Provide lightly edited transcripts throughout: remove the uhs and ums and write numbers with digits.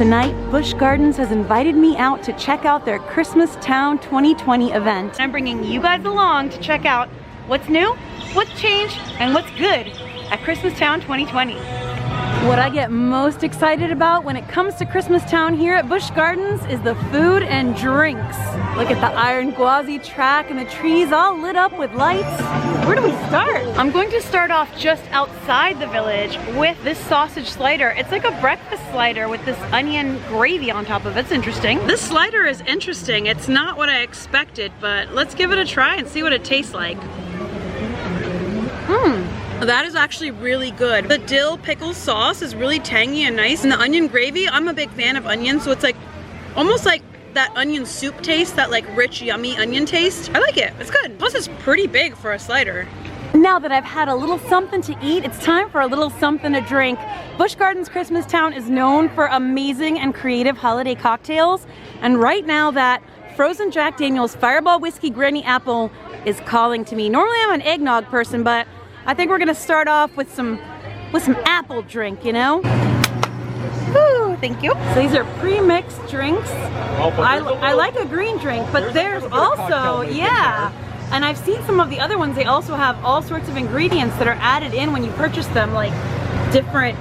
Tonight, Busch Gardens has invited me out to check out their Christmas Town 2020 event. I'm bringing you guys along to check out what's new, what's changed, and what's good at Christmas Town 2020. What I get most excited about when it comes to Christmas Town here at Busch Gardens is the food and drinks. Look at the iron gauzy track and the trees all lit up with lights. Where do we start? I'm going to start off just outside the village with this sausage slider. It's like a breakfast slider with this onion gravy on top of it. It's interesting. This slider is interesting. It's not what I expected, but let's give it a try and see what it tastes like. That is actually really good. The dill pickle sauce is really tangy and nice. And the onion gravy, I'm a big fan of onions, so it's like almost like that onion soup taste, that like rich, yummy onion taste. I like it. It's good. Plus it's pretty big for a slider. Now that I've had a little something to eat, it's time for a little something to drink. Busch Gardens Christmas Town is known for amazing and creative holiday cocktails. And right now that frozen Jack Daniel's Fireball Whiskey Granny Apple is calling to me. Normally I'm an eggnog person, but I think we're gonna start off with some apple drink, you know? Ooh, thank you. So these are pre-mixed drinks. I like a green drink, but there's also, yeah. And I've seen some of the other ones, they also have all sorts of ingredients that are added in when you purchase them, like different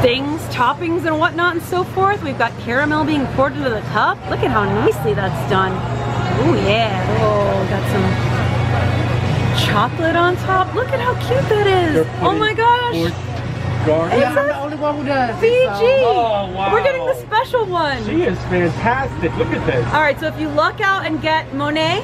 things, toppings and whatnot and so forth. We've got caramel being poured into the cup. Look at how nicely that's done. Ooh, yeah. Oh, got some chocolate on top. Look at how cute that is. Oh my gosh. Yeah, I'm the only one who does. BG. Oh, wow. We're getting the special one. She is fantastic. Look at this. All right, so if you luck out and get Monet,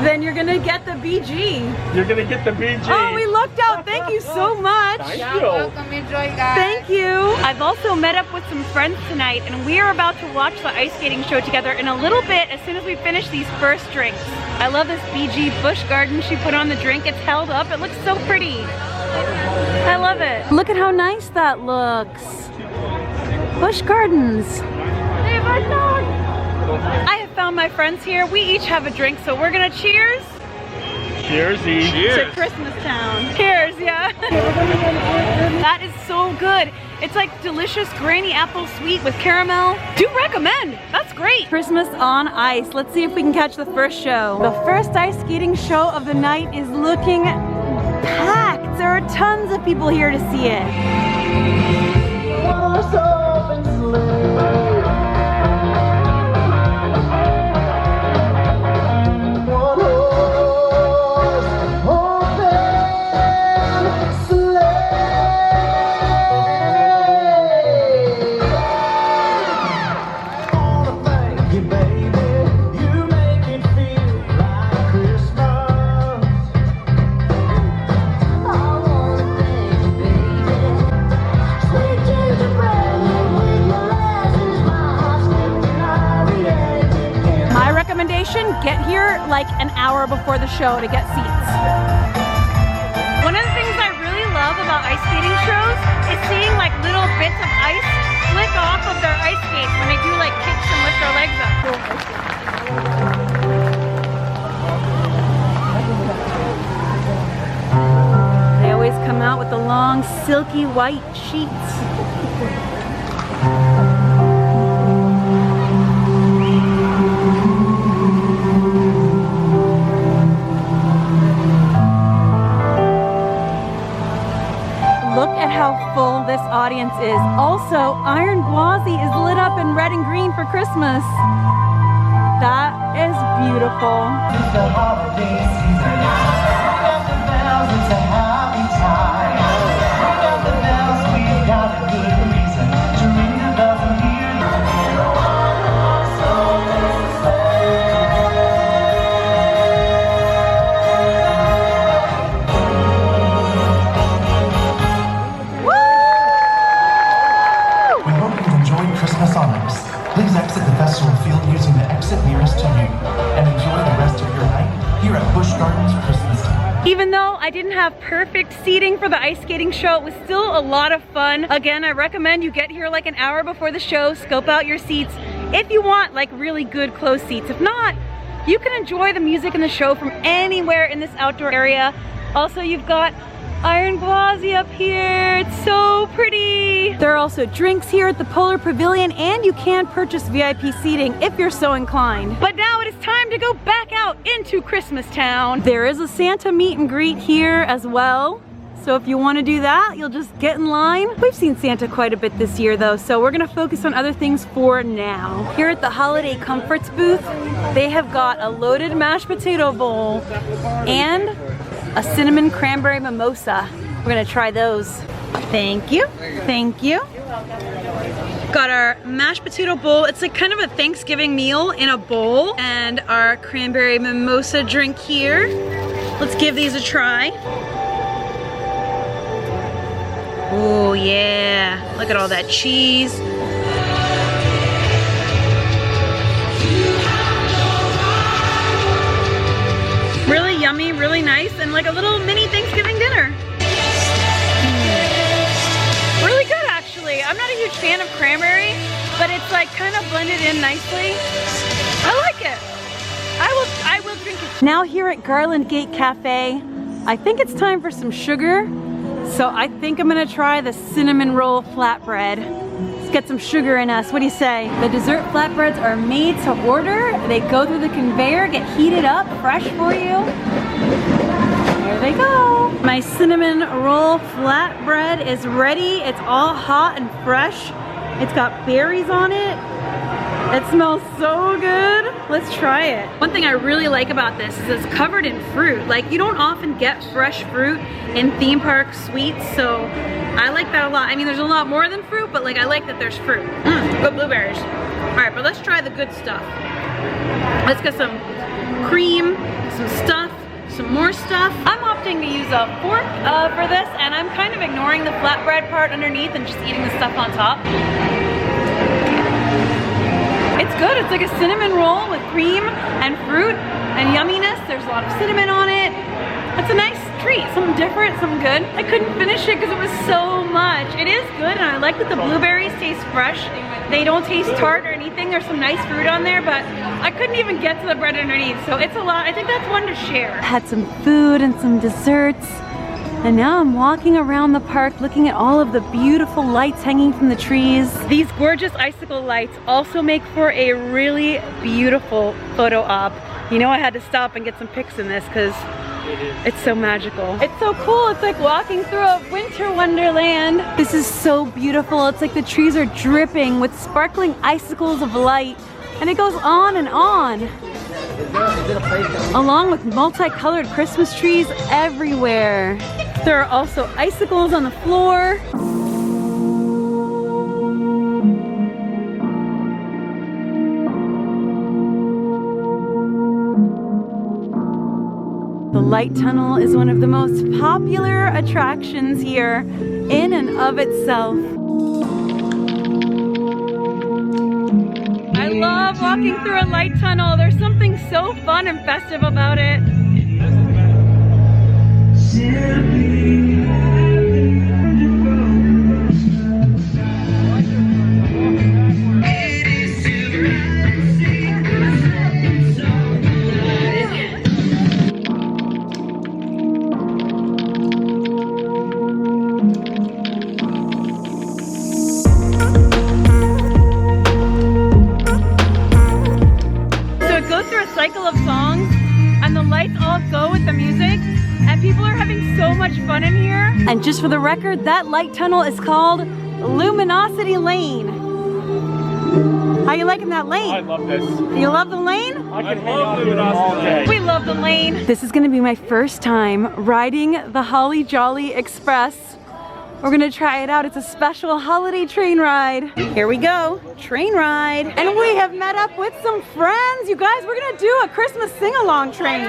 then you're gonna get the BG. You're gonna get the BG. Oh, we lucked out. Thank you so much. Thank You're you. welcome. Enjoy, guys. Thank you. I've also met up with some friends tonight, and we are about to watch the ice skating show together in a little bit as soon as we finish these first drinks. I love this BG Busch Gardens she put on the drink. It's held up. It looks so pretty. I love it. Look at how nice that looks. Busch Gardens. Hey, my dog. I have found my friends here. We each have a drink, so we're gonna cheers. Cheersy. To Christmas Town. Cheers, yeah. That is so good. It's like delicious granny apple sweet with caramel. Do recommend. That's great. Christmas on ice. Let's see if we can catch the first show. The first ice skating show of the night is looking packed. There are tons of people here to see it. Get here like an hour before the show to get seats. One of the things I really love about ice skating shows is seeing like little bits of ice flick off of their ice skates when they do like kicks and lift their legs up. They always come out with the long silky white sheets. Look at how full this audience is. Also, Iron Gwazi is lit up in red and green for Christmas. That is beautiful. It's the holiday season. Ring out the bells, it's a happy time. Ring out the bells, we've got a good reason to ring the bells and hear the one horse open sleigh. Christmas on ice. Please exit the festival field using the exit nearest to you and enjoy the rest of your night here at Busch Gardens Christmas Town. Even though I didn't have perfect seating for the ice skating show, it was still a lot of fun. Again, I recommend you get here like an hour before the show, scope out your seats if you want like really good close seats. If not, you can enjoy the music and the show from anywhere in this outdoor area. Also, you've got Iron Gwazi up here. It's so pretty. There are also drinks here at the Polar Pavilion, and you can purchase VIP seating if you're so inclined. But now it is time to go back out into Christmas Town. There is a Santa meet and greet here as well. So if you want to do that, you'll just get in line. We've seen Santa quite a bit this year though, so we're gonna focus on other things for now. Here at the Holiday Comforts booth, they have got a loaded mashed potato bowl and a cinnamon cranberry mimosa. We're gonna try those. Thank you, thank you. Got our mashed potato bowl. It's like kind of a Thanksgiving meal in a bowl, and our cranberry mimosa drink here. Let's give these a try. Oh yeah, look at all that cheese. Really yummy, really nice, and like a little mini Thanksgiving dinner. Really good actually. I'm not a huge fan of cranberry, but it's like kind of blended in nicely. I like it. I will drink it. Now here at Garland Gate Cafe, I think it's time for some sugar. So I think I'm gonna try the cinnamon roll flatbread. Let's get some sugar in us. What do you say? The dessert flatbreads are made to order. They go through the conveyor, get heated up, fresh for you. There they go. My cinnamon roll flatbread is ready. It's all hot and fresh. It's got berries on it. It smells so good. Let's try it. One thing I really like about this is it's covered in fruit. Like, you don't often get fresh fruit in theme park sweets, so I like that a lot. I mean, there's a lot more than fruit, but like I like that there's fruit. Good blueberries. All right, but let's try the good stuff. Let's get some cream, some stuff, some more stuff. I'm opting to use a fork for this, and I'm kind of ignoring the flatbread part underneath and just eating the stuff on top. It's good. It's like a cinnamon roll with cream and fruit and yumminess. There's a lot of cinnamon on it. It's a nice treat, something different, something good. I couldn't finish it because it was so much. It is good, and I like that the blueberries taste fresh. They don't taste tart or anything. There's some nice fruit on there, but I couldn't even get to the bread underneath, so it's a lot. I think that's one to share. Had some food and some desserts. And now I'm walking around the park looking at all of the beautiful lights hanging from the trees. These gorgeous icicle lights also make for a really beautiful photo op. You know, I had to stop and get some pics in this because it's so magical. It's so cool. It's like walking through a winter wonderland. This is so beautiful. It's like the trees are dripping with sparkling icicles of light, and it goes on and on. Along with multicolored Christmas trees everywhere. There are also icicles on the floor. The light tunnel is one of the most popular attractions here in and of itself. I love walking through a light tunnel. There's something so fun and festive about it. Cycle of songs, and the lights all go with the music, and people are having so much fun in here. And just for the record, that light tunnel is called Luminosity Lane. How you liking that lane? I love this. You love the lane? I love Luminosity all day. We love the lane. This is gonna be my first time riding the Holly Jolly Express. We're gonna try it out. It's a special holiday train ride. Here we go, train ride. And we have met up with some friends. You guys, we're gonna do a Christmas sing-along train.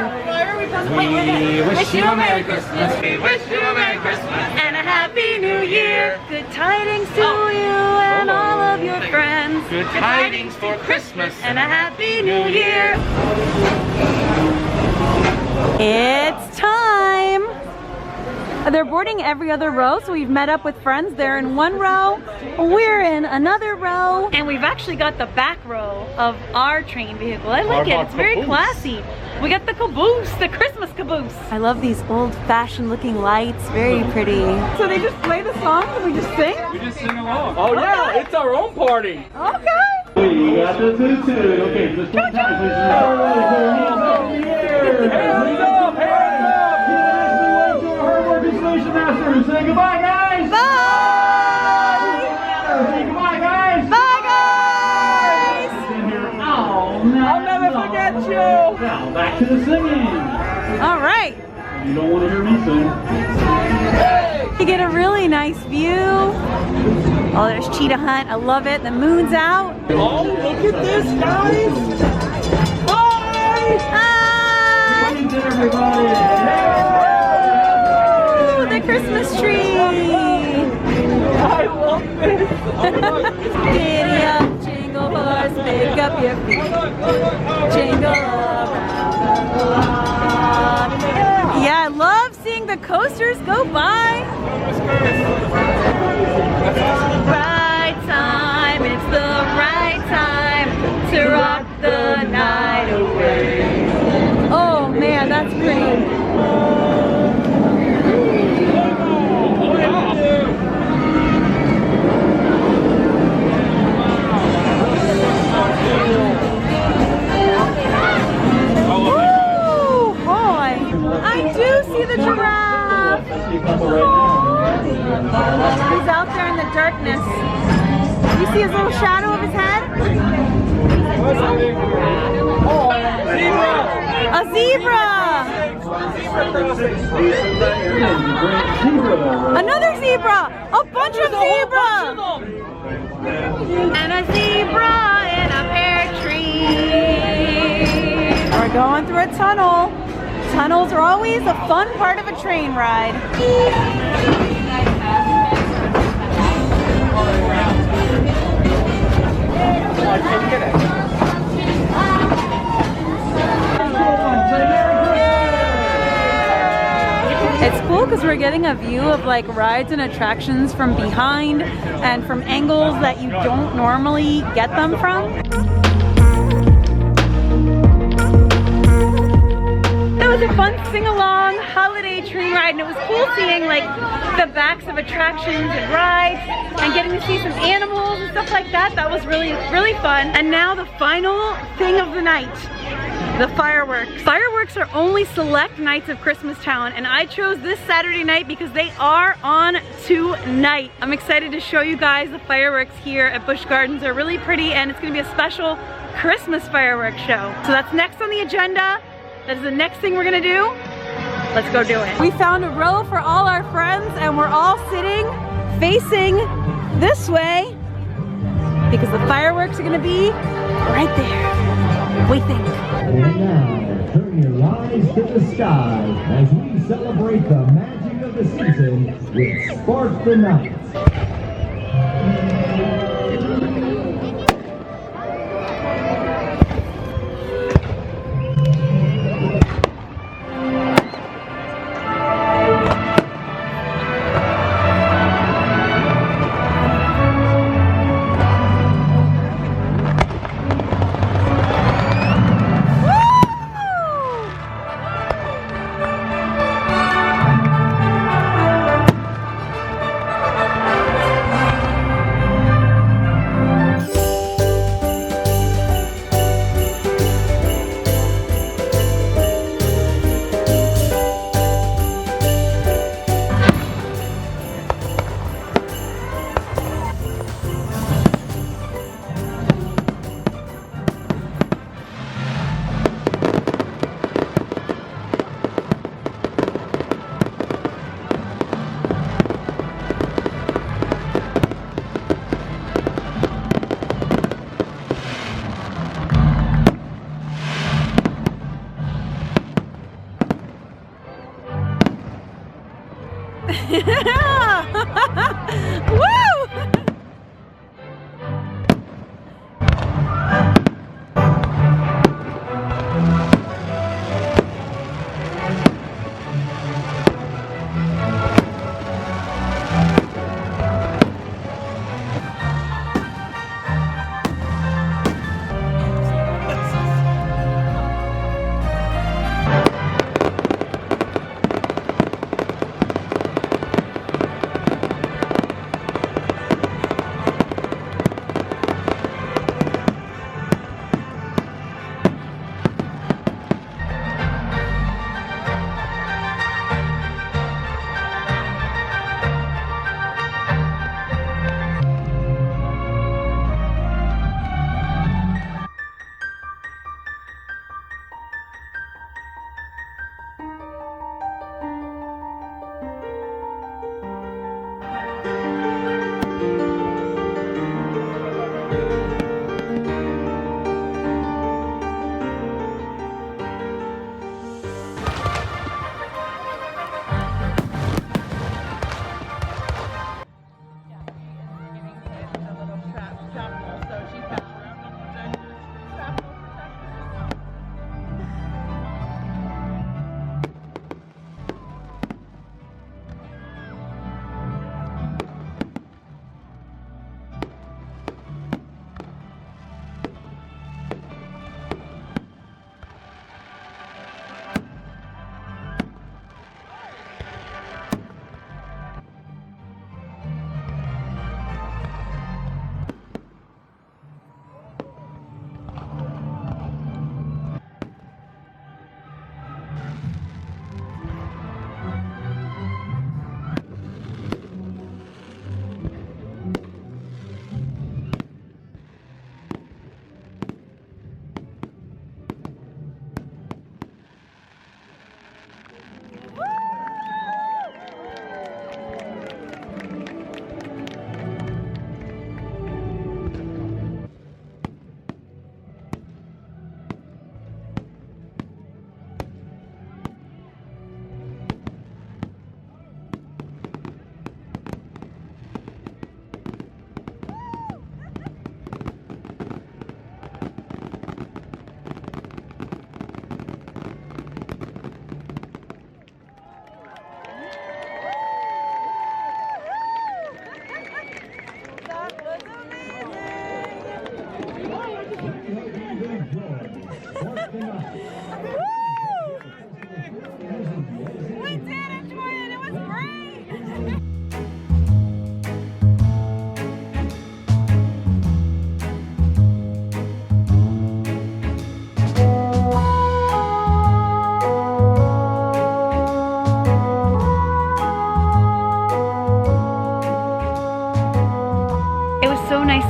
We wish you a Merry Christmas. We wish you a Merry Christmas and a Happy New Year. Good tidings to you and all of your friends. Good tidings for Christmas and a Happy New Year. It's time. They're boarding every other row, so we've met up with friends. They're in one row, we're in another row, and we've actually got the back row of our train vehicle. I like it, it's very classy. We got the caboose, the Christmas caboose. caboose. I love these old-fashioned looking lights, very pretty. So they just play the song and we just sing? We just sing along. Oh yeah, it's our own party. Okay. We got the tutu. Okay, just one time, please. Everybody put your hands up in the air. Hands up, hands up. To our hard working station masters. Say goodbye, guys. Bye. Say goodbye, guys. Bye, guys. In here. Oh, no. I'll never forget you. Now back to the singing. All right. You don't want to hear me sing. You get a really nice view. Oh, there's Cheetah Hunt. I love it. The moon's out. Oh, look at this, guys. Bye. Ah! Thanks, everybody. Ooh, the Christmas tree. I love this. Giddy up, jingle horse, pick up your feet. Jingle around the clock. Yeah, I love seeing the coasters go by. Right time, it's the right time to rock the night away. Oh man, that's pretty. Woo! Boy, I do see the giraffe. He's out there in the darkness. You see his little shadow of his head? A zebra! Another zebra! A bunch of zebras! And a zebra in a pear tree. We're going through a tunnel. Tunnels are always a fun part of a train ride. It's cool because we're getting a view of like rides and attractions from behind and from angles that you don't normally get them from. It was a fun sing-along holiday train ride, and it was cool seeing like the backs of attractions and rides and getting to see some animals and stuff like that. That was really, really fun. And now the final thing of the night. The fireworks. Fireworks are only select nights of Christmas Town, and I chose this Saturday night because they are on tonight. I'm excited to show you guys the fireworks here at Busch Gardens. They're really pretty, and it's gonna be a special Christmas fireworks show. So that's next on the agenda. That is the next thing we're gonna do. Let's go do it. We found a row for all our friends, and we're all sitting facing this way because the fireworks are gonna be right there. We think. And now, turn your eyes to the sky as we celebrate the magic of the season with Spark the Night. Woo!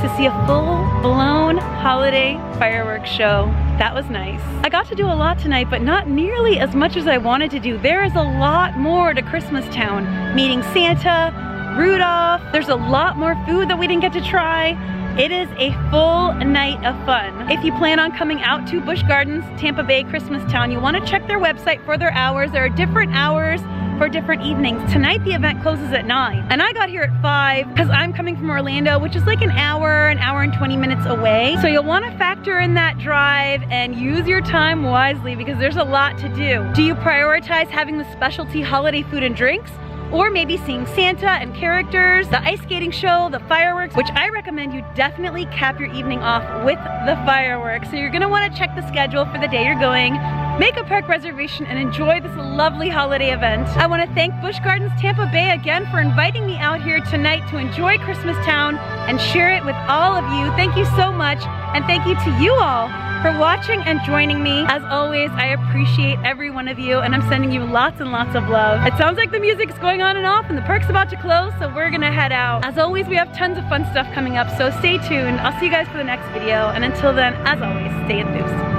to see a full-blown holiday fireworks show. That was nice. I got to do a lot tonight, but not nearly as much as I wanted to do. There is a lot more to Christmas Town. Meeting Santa, Rudolph, there's a lot more food that we didn't get to try. It is a full night of fun. If you plan on coming out to Busch Gardens, Tampa Bay, Christmas Town, you want to check their website for their hours. There are different hours for different evenings. Tonight the event closes at 9 and I got here at 5 because I'm coming from Orlando, which is like an hour and 20 minutes away. So you'll want to factor in that drive and use your time wisely because there's a lot to do. Do you prioritize having the specialty holiday food and drinks? Or maybe seeing Santa and characters, the ice skating show, the fireworks, which I recommend you definitely cap your evening off with the fireworks. So you're gonna wanna check the schedule for the day you're going, make a park reservation and enjoy this lovely holiday event. I wanna thank Busch Gardens Tampa Bay again for inviting me out here tonight to enjoy Christmas Town and share it with all of you. Thank you so much, and thank you to you all for watching and joining me. As always, I appreciate every one of you and I'm sending you lots and lots of love. It sounds like the music's going on and off and the park's about to close, so we're gonna head out. As always, we have tons of fun stuff coming up, so stay tuned. I'll see you guys for the next video, and until then, as always, stay enthused.